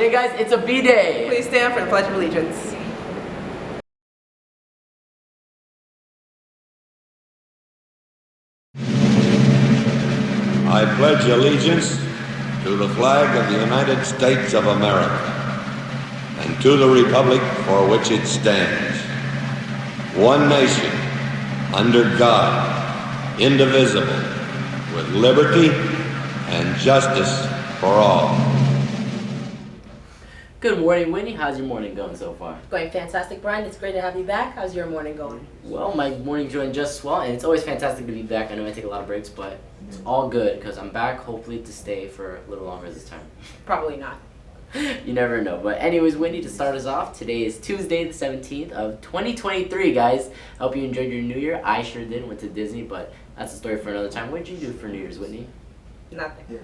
Okay guys, it's a B-Day. Please stand for the Pledge of Allegiance. I pledge allegiance to the flag of the United States of America and to the republic for which it stands, one nation, under God, indivisible, with liberty and justice for all. Good morning, Whitney. How's your morning going so far? Going fantastic, Brian. It's great to have you back. How's your morning going? Well, my morning's going just well, and it's always fantastic to be back. I know I take a lot of breaks, but it's all good because I'm back, hopefully to stay for a little longer this time. Probably not. You never know. But anyways, Whitney, to start us off, today is Tuesday the 17th of 2023, guys. I hope you enjoyed your New Year. I sure did. Went to Disney, but that's a story for another time. What did you do for New Year's, Whitney? Nothing.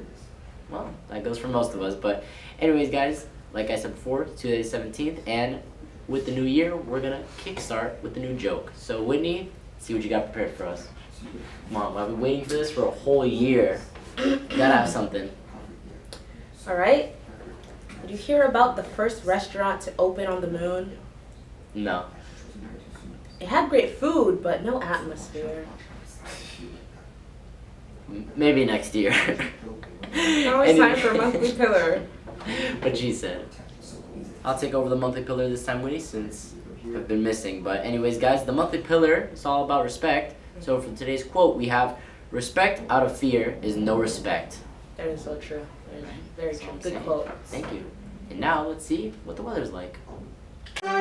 Well, that goes for most of us. But anyways, guys, like I said before, Tuesday the 17th, and with the new year, we're going to kickstart with the new joke. So, Whitney, see what you got prepared for us. Come on, I've been waiting for this for a whole year. You gotta have something. All right. Did you hear about the first restaurant to open on the moon? No. It had great food, but no atmosphere. Maybe next year. Now it's time for a monthly pillar. What she said. I'll take over the monthly pillar this time, Whitney, since I've been missing. But anyways, guys, the monthly pillar is all about respect. So for today's quote, we have, "Respect out of fear is no respect." That is so true. That is very true. Good saying. quote. Thank you. And now let's see what the weather's like. And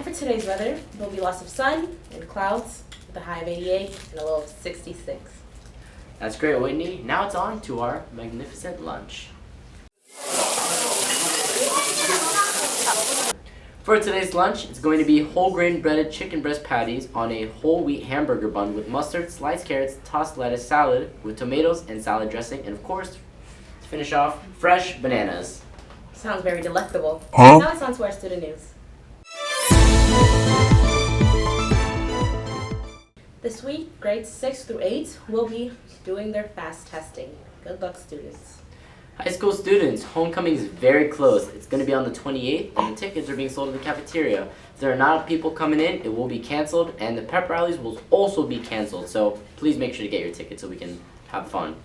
for today's weather, there'll be lots of sun and clouds with a high of 88 and a low of 66. That's great, Whitney. Now it's on to our magnificent lunch. For today's lunch, it's going to be whole grain breaded chicken breast patties on a whole wheat hamburger bun with mustard, sliced carrots, tossed lettuce, salad with tomatoes and salad dressing, and of course, to finish off, fresh bananas. Sounds very delectable. Huh? Now it's on to our student news. This week, grades 6 through 8 will be doing their FAST testing. Good luck, students. High school students, homecoming is very close. It's going to be on the 28th, and the tickets are being sold in the cafeteria. If there are not people coming in, it will be canceled, and the pep rallies will also be canceled. So please make sure to get your tickets so we can have fun.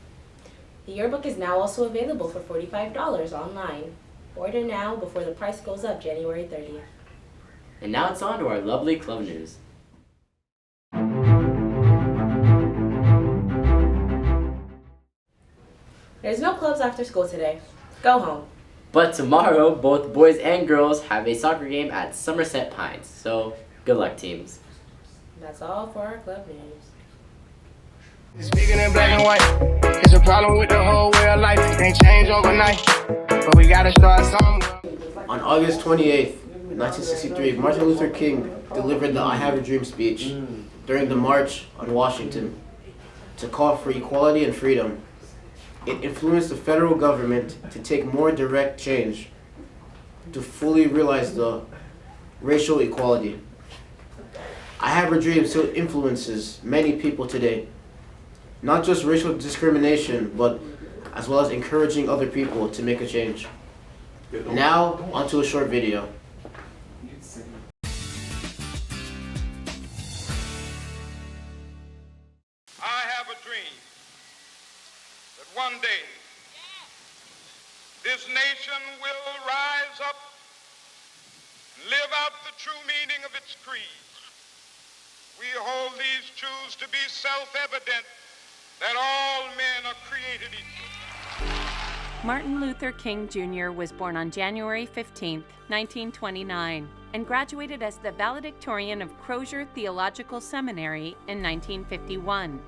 The yearbook is now also available for $45 online. Order now before the price goes up January 30th. And now it's on to our lovely club news. There's no clubs after school today. Go home. But tomorrow, both boys and girls have a soccer game at Somerset Pines. So good luck, teams. That's all for our club news. Speaking in black and white, it's a problem with the whole way of life. It can't change overnight, but we gotta start somewhere. On August 28th, 1963, Martin Luther King delivered the I Have a Dream speech during the March on Washington to call for equality and freedom. It influenced the federal government to take more direct change to fully realize the racial equality. I Have a Dream still influences many people today. Not just racial discrimination, but as well as encouraging other people to make a change. Now, onto a short video. I have a dream that one day this nation will rise up and live out the true meaning of its creed. We hold these truths to be self-evident that all men are created equal. Martin Luther King Jr. was born on January 15, 1929, and graduated as the valedictorian of Crozier Theological Seminary in 1951.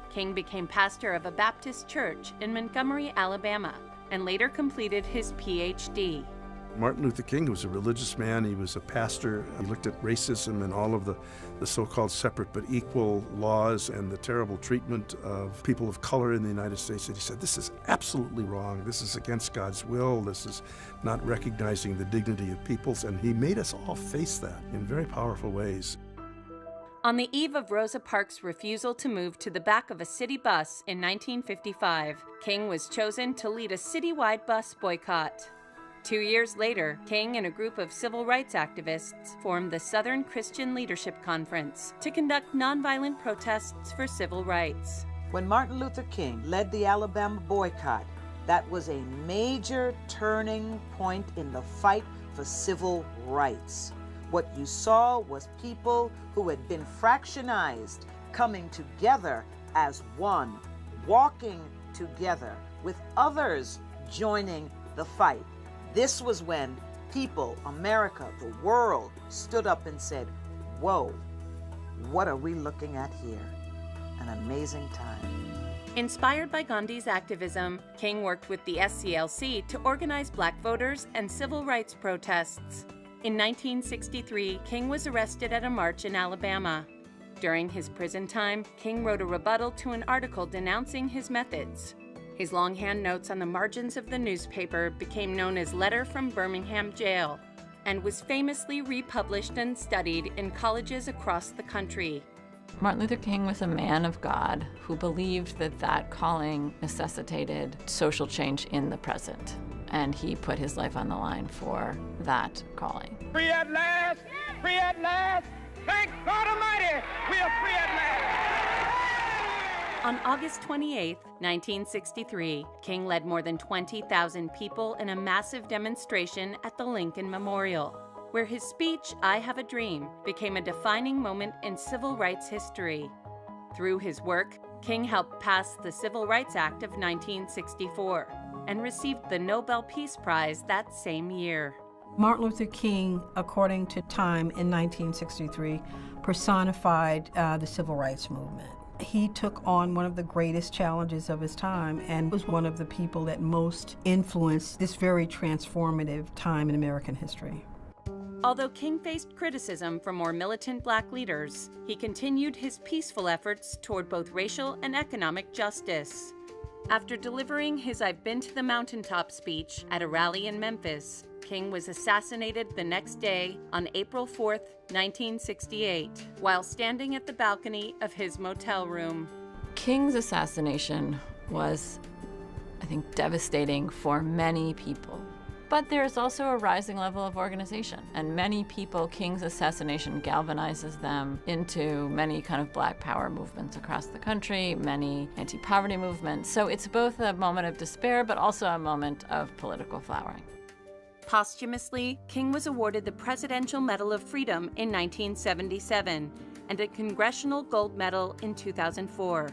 King became pastor of a Baptist church in Montgomery, Alabama, and later completed his Ph.D. Martin Luther King was a religious man. He was a pastor. He looked at racism and all of the so-called separate but equal laws and the terrible treatment of people of color in the United States. And he said, this is absolutely wrong. This is against God's will. This is not recognizing the dignity of peoples. And he made us all face that in very powerful ways. On the eve of Rosa Parks' refusal to move to the back of a city bus in 1955, King was chosen to lead a citywide bus boycott. 2 years later, King and a group of civil rights activists formed the Southern Christian Leadership Conference to conduct nonviolent protests for civil rights. When Martin Luther King led the Alabama boycott, that was a major turning point in the fight for civil rights. What you saw was people who had been fractionized coming together as one, walking together with others joining the fight. This was when people, America, the world, stood up and said, whoa, what are we looking at here? An amazing time. Inspired by Gandhi's activism, King worked with the SCLC to organize black voters and civil rights protests. In 1963, King was arrested at a march in Alabama. During his prison time, King wrote a rebuttal to an article denouncing his methods. His longhand notes on the margins of the newspaper became known as Letter from Birmingham Jail and was famously republished and studied in colleges across the country. Martin Luther King was a man of God who believed that that calling necessitated social change in the present, and he put his life on the line for that calling. Free at last! Free at last! Thank God Almighty, we are free at last! On August 28, 1963, King led more than 20,000 people in a massive demonstration at the Lincoln Memorial, where his speech, I Have a Dream, became a defining moment in civil rights history. Through his work, King helped pass the Civil Rights Act of 1964 and received the Nobel Peace Prize that same year. Martin Luther King, according to Time in 1963, personified the civil rights movement. He took on one of the greatest challenges of his time and was one of the people that most influenced this very transformative time in American history. Although King faced criticism from more militant black leaders, he continued his peaceful efforts toward both racial and economic justice. After delivering his I've Been to the Mountaintop speech at a rally in Memphis, King was assassinated the next day on April 4, 1968, while standing at the balcony of his motel room. King's assassination was, I think, devastating for many people. But there's also a rising level of organization, and many people, King's assassination galvanizes them into many kind of black power movements across the country, many anti-poverty movements. So it's both a moment of despair, but also a moment of political flowering. Posthumously, King was awarded the Presidential Medal of Freedom in 1977 and a Congressional Gold Medal in 2004.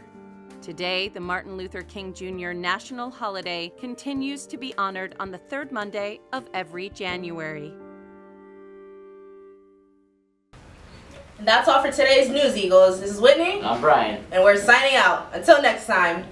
Today, the Martin Luther King Jr. National Holiday continues to be honored on the third Monday of every January. And that's all for today's News Eagles. This is Whitney. I'm Brian. And we're signing out. Until next time.